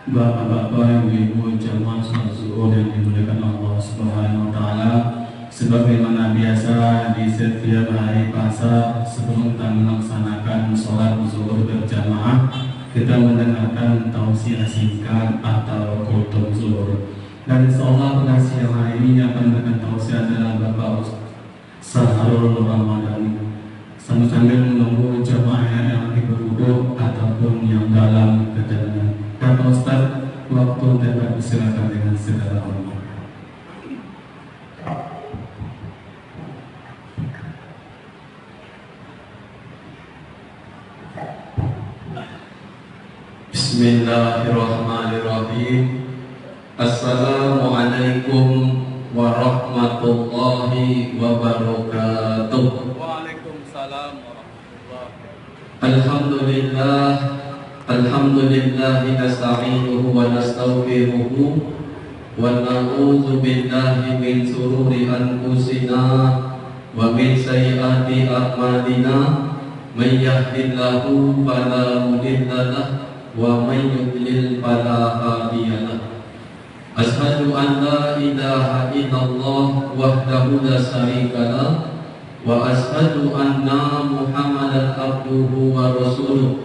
Bapak-bapak, ibu-ibu, jamaah salat zuhur yang dimuliakan Allah Subhanahu wa taala, sebagaimana biasa di setiap hari pasar sebelum kita melaksanakan sholat zuhur berjamaah, kita mendengarkan tausiah singkat atau khutbah zuhur. Dan insyaallah pada siang hari ini akan mendengarkan tausiah adalah Bapak Sahrul Ramadhani. Sambil menunggu jamaah yang lagi berwudu ataupun yang dalam perjalanan. Kata Ustaz, waktu dapat disilakan dengan segala hormat. Bismillahirrahmanirrahim. Assalamualaikum warahmatullahi wabarakatuh. Waalaikumsalam warahmatullahi wabarakatuh. Alhamdulillah, alhamdulillah nasta'inuhu wa nastaghfiruhu wa na'udzu billahi min shururi anfusina wa min sayyiati a'malina. May yahdihillahu fala mudilla lahu wa may yudlil fala hadiya lahu. Asyhadu an la ilaha illallah wahdahu la syarika lahu wa asyhadu anna Muhammadan abduhu wa rasuluh.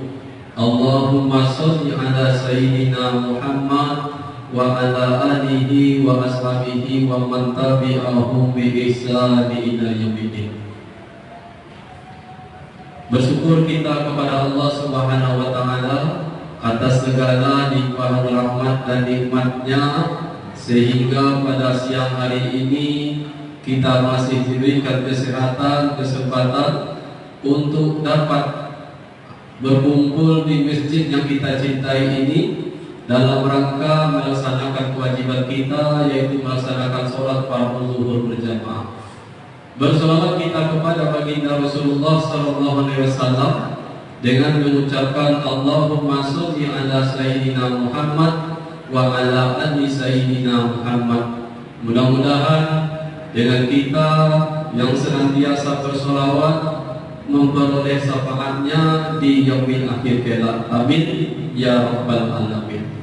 Allahumma sholli ala sayyidina Muhammad wa ala alihi wa ashabihi wa man tabi'ahum bi ihsan ila yaumil. Bersyukur kita kepada Allah Subhanahu wa taala atas segala limpahan rahmat dan nikmat-Nya, sehingga pada siang hari ini kita masih diberikan kesehatan, kesempatan untuk dapat berkumpul di masjid yang kita cintai ini dalam rangka melaksanakan kewajiban kita, yaitu melaksanakan sholat fardhu zuhur berjamaah. Bersolawat kita kepada baginda Rasulullah SAW dengan mengucapkan Allahumma sholli ala sayyidina Muhammad wa ala ali sayyidina Muhammad. Mudah-mudahan dengan kita yang senantiasa bersolawat memperoleh syafaatnya di yaumil akhir kelak. Amin ya rabbal alamin.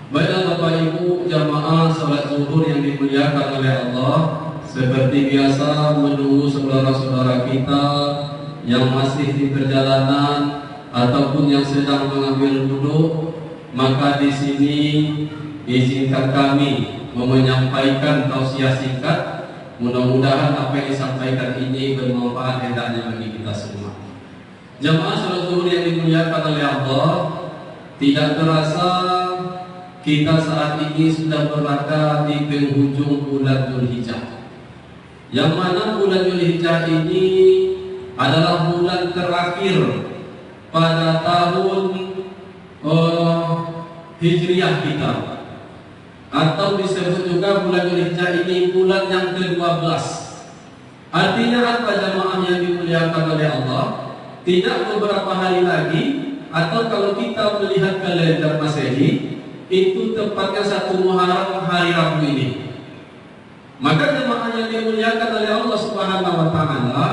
Baiklah Bapak Ibu jamaah salat zuhur yang dimuliakan oleh Allah, seperti biasa menunggu saudara-saudara kita yang masih di perjalanan ataupun yang sedang mengambil wudu, maka di sini izinkan kami menyampaikan tausiah singkat. Mudah-mudahan apa yang disampaikan ini bermanfaat hendaknya bagi kita semua. Jamaah salat zuhur yang dimuliakan oleh Allah, tidak terasa kita saat ini sudah berada di penghujung bulan Dzulhijjah. Yang mana bulan Dzulhijjah ini adalah bulan terakhir pada tahun Hijriah kita, atau disebut juga bulan Dzulhijjah ini bulan yang ke-12. Artinya apa jamaah yang dimuliakan oleh Allah? Tidak beberapa hari lagi, atau kalau kita melihat kalender Masehi, itu tepatnya 1 Muharram hari Rabu ini. Maka jemaah yang dimuliakan oleh Allah Subhanahu wa taala,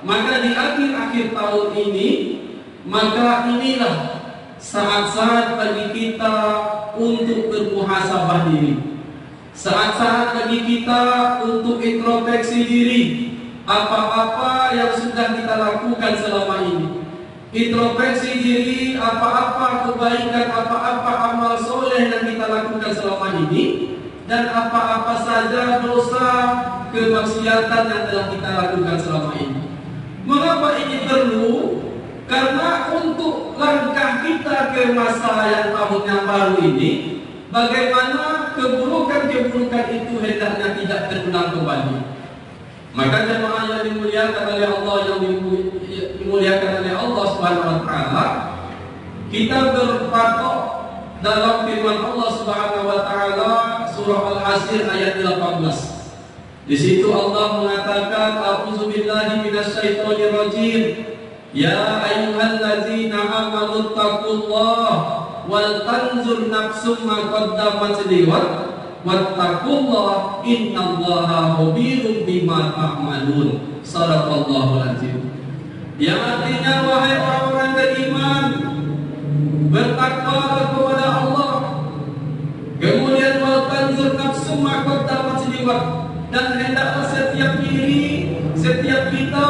maka di akhir-akhir tahun ini, maka inilah saat-saat bagi kita untuk bermuhasabah diri. Saat-saat bagi kita untuk introspeksi diri, apa-apa yang sudah kita lakukan selama ini. Introspeksi diri, apa-apa kebaikan, apa-apa amal soleh yang kita lakukan selama ini, dan apa-apa saja dosa kemaksiatan yang telah kita lakukan selama ini. Mengapa ini perlu? Karena untuk langkah kita ke masa yang tahun yang baru ini, bagaimana keburukan-keburukan itu hendaknya tidak terulang kembali. Maka jemaah yang dimuliakan oleh Allah, yang dimuliakan oleh Allah Subhanahu wa taala, kita berpatok dalam firman Allah Subhanahu wa taala surah Al-Asr ayat 18. Di situ Allah mengatakan, a'udzubillahi minasyaitonir rajim. Ya ayyuhallazina amanu taqullaha wal tanzur nafsum ma qaddamat liwat wattaqullaha innallaha khabirum bima ta'malun. Shadaqallahul azim. Yang artinya, wahai orang-orang beriman, bertakwalah kepada Allah seliwat. Dan hendaklah setiap diri, setiap kita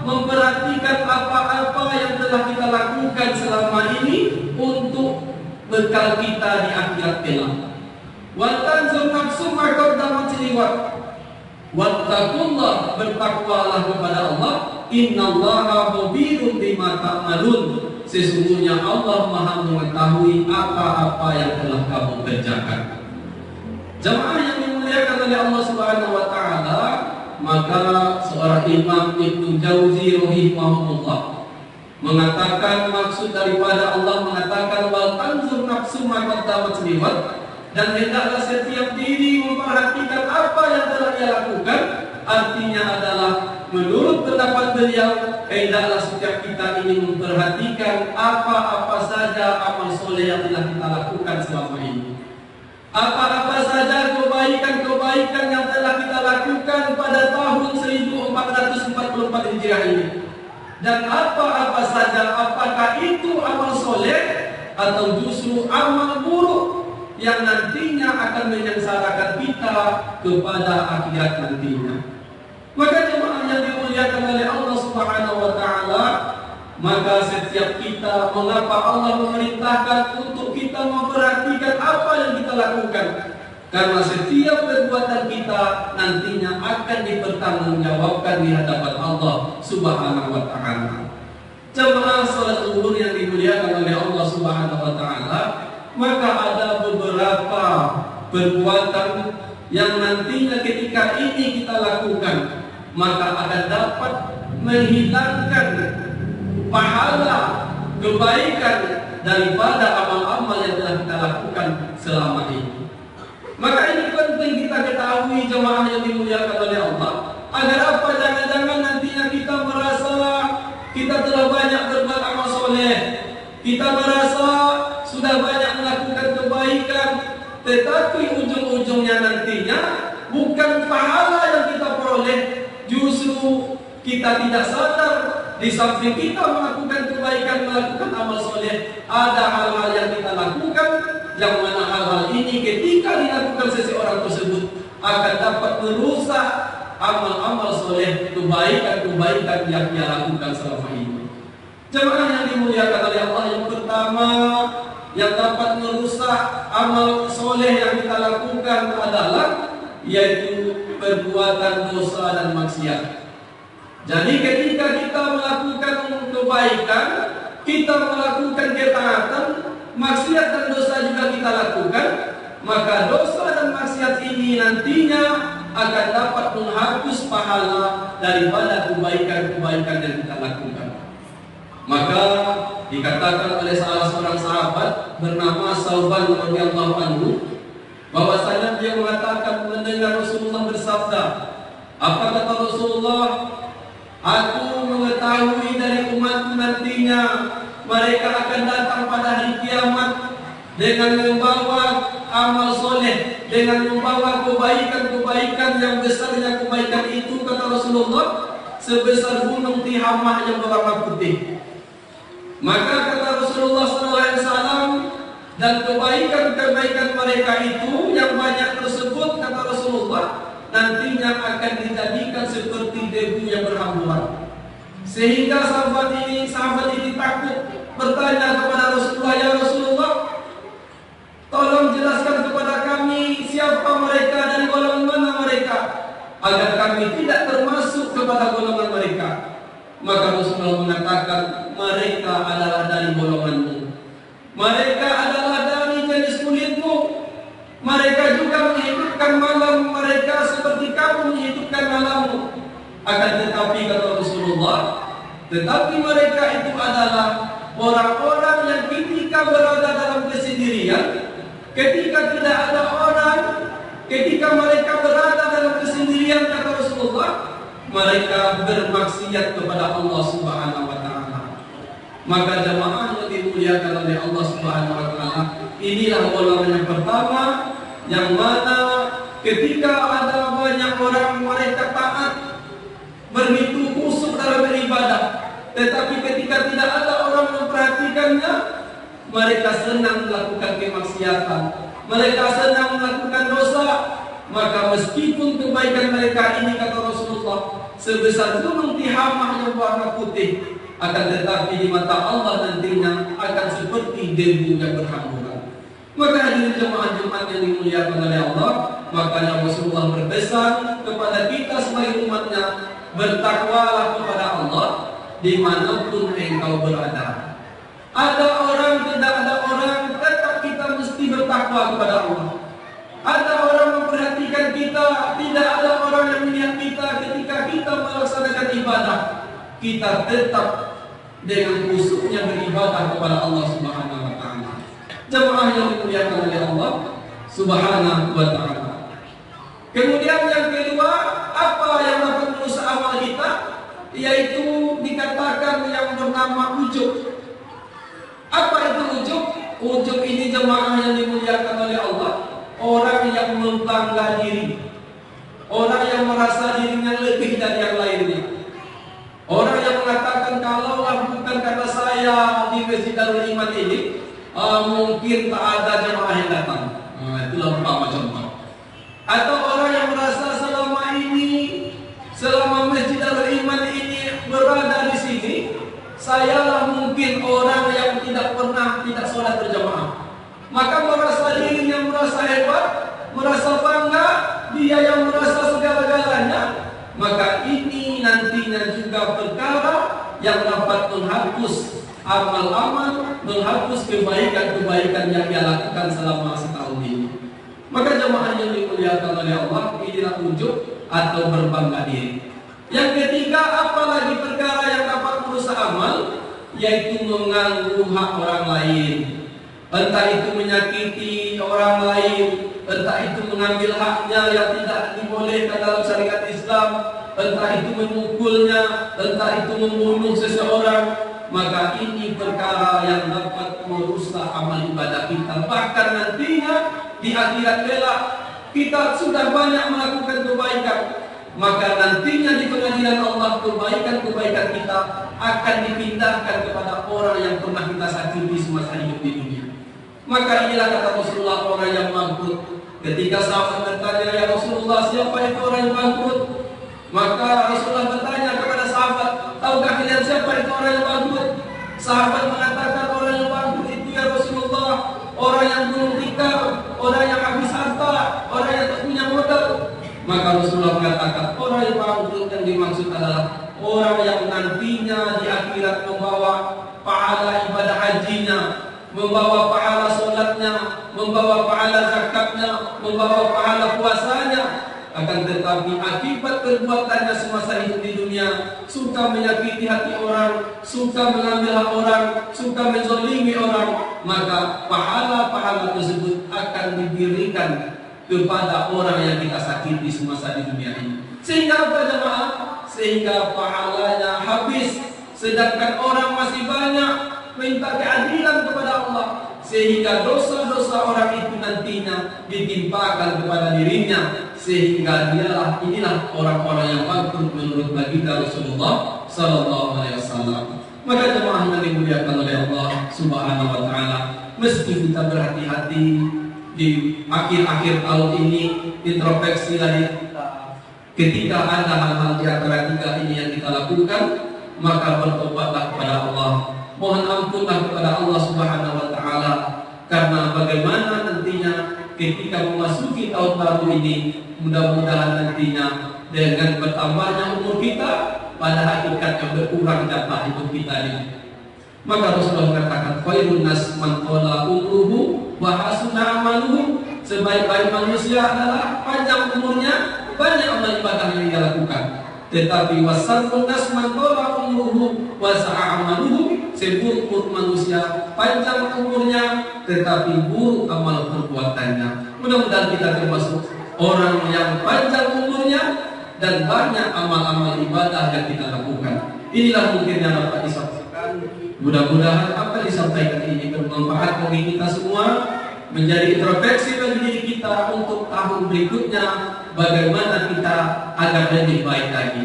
memperhatikan apa-apa yang telah kita lakukan selama ini untuk bekal kita di akhirat kelak. Wa tanzur nafsum ma qaddamat liwat. Wattaqullah, bertakwalah kepada Allah. Innallaha khabirun bima ta'malun. Sesungguhnya Allah Maha mengetahui apa-apa yang telah kamu kerjakan. Jamaah yang dimuliakan oleh Allah Subhanahu wa taala, maka seorang Imam Ibnu Jauzi rahimahullah mengatakan, maksud daripada Allah mengatakan wal tanzur nafsum ma qaddamat liwat, dan hendaklah setiap diri memperhatikan apa yang telah ia lakukan, artinya adalah menurut pendapat beliau, hendaklah setiap kita ini memperhatikan apa-apa saja amal soleh yang telah kita lakukan selama ini. Apa-apa saja kebaikan-kebaikan yang telah kita lakukan pada tahun 1444 Hijriah ini. Dan apa-apa saja, apakah itu amal soleh atau justru amal buruk yang nantinya akan menyengsarakan kita kepada akhirat nantinya. Maka jemaah yang dimuliakan oleh Allah Subhanahu wa taala, maka setiap kita, mengapa Allah memerintahkan untuk kita memperhatikan apa yang kita lakukan? Karena setiap perbuatan kita nantinya akan dipertanggungjawabkan di hadapan Allah Subhanahu wa taala. Jemaah salat zuhur yang dimuliakan oleh Allah Subhanahu wa taala, maka ada beberapa perbuatan yang nantinya ketika ini kita lakukan, maka akan dapat menghilangkan pahala kebaikan daripada amal-amal yang telah kita lakukan selama ini. Maka ini penting kita ketahui jemaah yang dimuliakan oleh Allah, agar apa, jangan-jangan nantinya kita merasa kita telah banyak berbuat amal soleh, kita merasa sudah banyak melakukan kebaikan, tetapi ujung-ujungnya nantinya bukan pahala yang kita peroleh, justru kita tidak sadar di samping kita melakukan kebaikan, melakukan amal soleh, ada hal-hal yang kita lakukan, yang mana hal-hal ini ketika dilakukan seseorang tersebut akan dapat merusak amal-amal soleh, kebaikan-kebaikan yang dia lakukan selama ini. Jemaah yang dimuliakan oleh Allah, yang pertama yang dapat merusak amal soleh yang kita lakukan adalah yaitu perbuatan dosa dan maksiat. Jadi ketika kita melakukan kebaikan, kita melakukan ketaatan, maksiat dan dosa juga kita lakukan, maka dosa dan maksiat ini nantinya akan dapat menghapus pahala daripada kebaikan-kebaikan yang kita lakukan. Maka dikatakan oleh salah seorang sahabat bernama Sauban radhiyallahu anhu, bahwasanya dia mengatakan mendengar Rasulullah bersabda, apa kata Rasulullah? Aku mengetahui dari umatku nantinya mereka akan datang pada hari kiamat dengan membawa amal soleh, dengan membawa kebaikan-kebaikan yang besarnya kebaikan itu, kata Rasulullah, sebesar gunung Tihamah yang berwarna putih. Maka kata Rasulullah SAW, dan kebaikan-kebaikan mereka itu yang banyak tersebut, kata Rasulullah, nantinya akan dijadikan seperti debu yang berhamburan. Sehingga sahabat ini takut, bertanya kepada Rasulullah, ya Rasulullah, tolong jelaskan kepada kami siapa mereka dan golongan mana mereka, agar kami tidak termasuk kepada golongan mereka. Maka Rasulullah mengatakan, mereka adalah dari golonganmu, mereka adalah dari jenis kulitmu, mereka juga menghidupkan malam mereka seperti kamu menghidupkan malammu. Akan tetapi kata Rasulullah, tetapi mereka itu adalah orang-orang yang ketika berada dalam kesendirian, ketika tidak ada orang, ketika mereka berada dalam kesendirian, kata Rasulullah, mereka bermaksiat kepada Allah Subhanahu wa taala. Maka jemaah yang dimuliakan oleh Allah Subhanahu wa taala, inilah golongan yang pertama, yang mana ketika ada banyak orang mereka taat, berhitung khusyuk dalam beribadah, tetapi ketika tidak ada orang memperhatikannya, mereka senang melakukan kemaksiatan, mereka senang melakukan dosa, maka meskipun kebaikan mereka ini, kata Rasulullah, sebesar gunung Tihamah yang warna putih, akan tetapi di mata Allah nantinya akan seperti debu yang berhamburan. Maka hadirin jemaah Jumat yang dimuliakan oleh Allah, makanya Rasulullah berpesan kepada kita sebagai umatnya, bertakwalah kepada Allah dimanapun engkau berada. Ada orang, tidak ada orang, tetap kita mesti bertakwa kepada Allah. Ada orang memperhatikan kita, tidak ada orang yang melihat kita ketika kita melaksanakan ibadah. Kita tetap dengan khusyuknya beribadah kepada Allah Subhanahu wa taala. Jemaah yang dimuliakan oleh Allah Subhanahu wa taala. Kemudian yang kedua, apa yang dapat merusak amal kita? Yaitu dikatakan yang bernama ujub. Apa itu ujub? Ujub ini jemaah yang dimuliakan oleh Allah, orang yang membangga diri, orang yang merasa dirinya lebih dari yang lainnya, orang yang mengatakan kalaulah bukan karena saya di Masjid Darul Iman ini, mungkin tak ada jemaah yang datang. Itulah pertama contoh. Atau orang yang merasa selama Masjid Darul Iman ini berada di sini, sayalah mungkin orang yang tidak pernah tidak sholat berjamaah. Maka merasa dirinya merasa hebat, merasa bangga, dia yang merasa segala-galanya. Maka ini nantinya juga perkara yang dapat menghapus amal-amal, menghapus kebaikan-kebaikan yang dia lakukan selama setahun ini. Maka jemaah yang dimuliakan oleh Allah, inilah ujub atau berbangga diri. Yang ketiga, apalagi perkara yang dapat merusak amal, yaitu mengganggu hak orang lain. Entah itu menyakiti orang lain, entah itu mengambil haknya yang tidak dibolehkan dalam syariat Islam, entah itu memukulnya, entah itu membunuh seseorang. Maka ini perkara yang dapat merusak amal ibadah kita. Bahkan nantinya di akhirat kelak kita sudah banyak melakukan kebaikan, maka nantinya di pengadilan Allah kebaikan-kebaikan kita akan dipindahkan kepada orang yang pernah kita sakiti semasa hidup di dunia. Maka inilah kata Rasulullah, orang yang bangkrut. Ketika sahabat bertanya, ya Rasulullah, siapa itu orang yang bangkrut? Maka Rasulullah bertanya kepada sahabat, tahukah kalian siapa itu orang yang bangkrut? Sahabat mengatakan, orang yang bangkrut itu ya Rasulullah, orang yang belum tikar, orang yang habis harta, orang yang tak punya modal. Maka Rasulullah mengatakan, orang yang bangkrut yang dimaksud adalah orang yang nantinya di akhirat membawa pahala ibadah hajinya, membawa pahala sholatnya, membawa pahala zakatnya, membawa pahala puasanya. Akan tetapi akibat perbuatannya semasa hidup di dunia, suka menyakiti hati orang, suka mengambil hak orang, suka menzalimi orang, maka pahala-pahala tersebut akan diberikan kepada orang yang kita sakiti semasa di dunia ini. Sehingga apa jemaah? Sehingga pahalanya habis, sedangkan orang masih banyak minta keadilan kepada Allah, sehingga dosa-dosa orang itu nantinya ditimpakan kepada dirinya, sehingga inilah orang-orang yang bangkrut menurut baginda Rasulullah Sallallahu Alaihi Wasallam. Maka jemaah yang dimuliakan oleh Allah Subhanahu Wa Taala, meski kita berhati-hati di akhir-akhir tahun ini, introspeksi lagi kita. Ketika ada hal-hal di antara tiga ini yang kita lakukan, maka bertobatlah kepada Allah. Mohon ampunlah kepada Allah Subhanahu Wa Taala, karena bagaimana nantinya ketika memasuki tahun baru ini, mudah-mudahan nantinya dengan bertambahnya umur kita, pada hakikatnya berkurang jatah hidup kita ini. Maka Rasulullah mengatakan, khairun nas man qala umruhu wa hasuna amaluhu. Sebaik-baik manusia adalah panjang umurnya, banyak amal ibadah yang dia lakukan. Tetapi wasarrun nas man qala umruhu wa sa'a amaluhu. Seburuk manusia, panjang umurnya, tetapi buruk amal perbuatannya. Mudah-mudahan kita termasuk orang yang panjang umurnya dan banyak amal-amal ibadah yang kita lakukan. Inilah mungkin yang dapat disampaikan. Mudah-mudahan apa yang disampaikan ini bermanfaat bagi kita semua, menjadi introspeksi bagi diri kita untuk tahun berikutnya, bagaimana kita agar lebih baik lagi.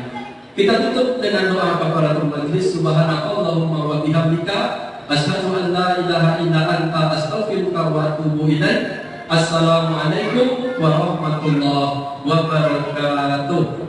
Kita tutup dengan doa kafaratul majlis. Subhanakallahumma wa bihamdika, asyhadu an la ilaha illa anta, astaghfiruka wa atubu ilaik. Assalamualaikum warahmatullahi wabarakatuh.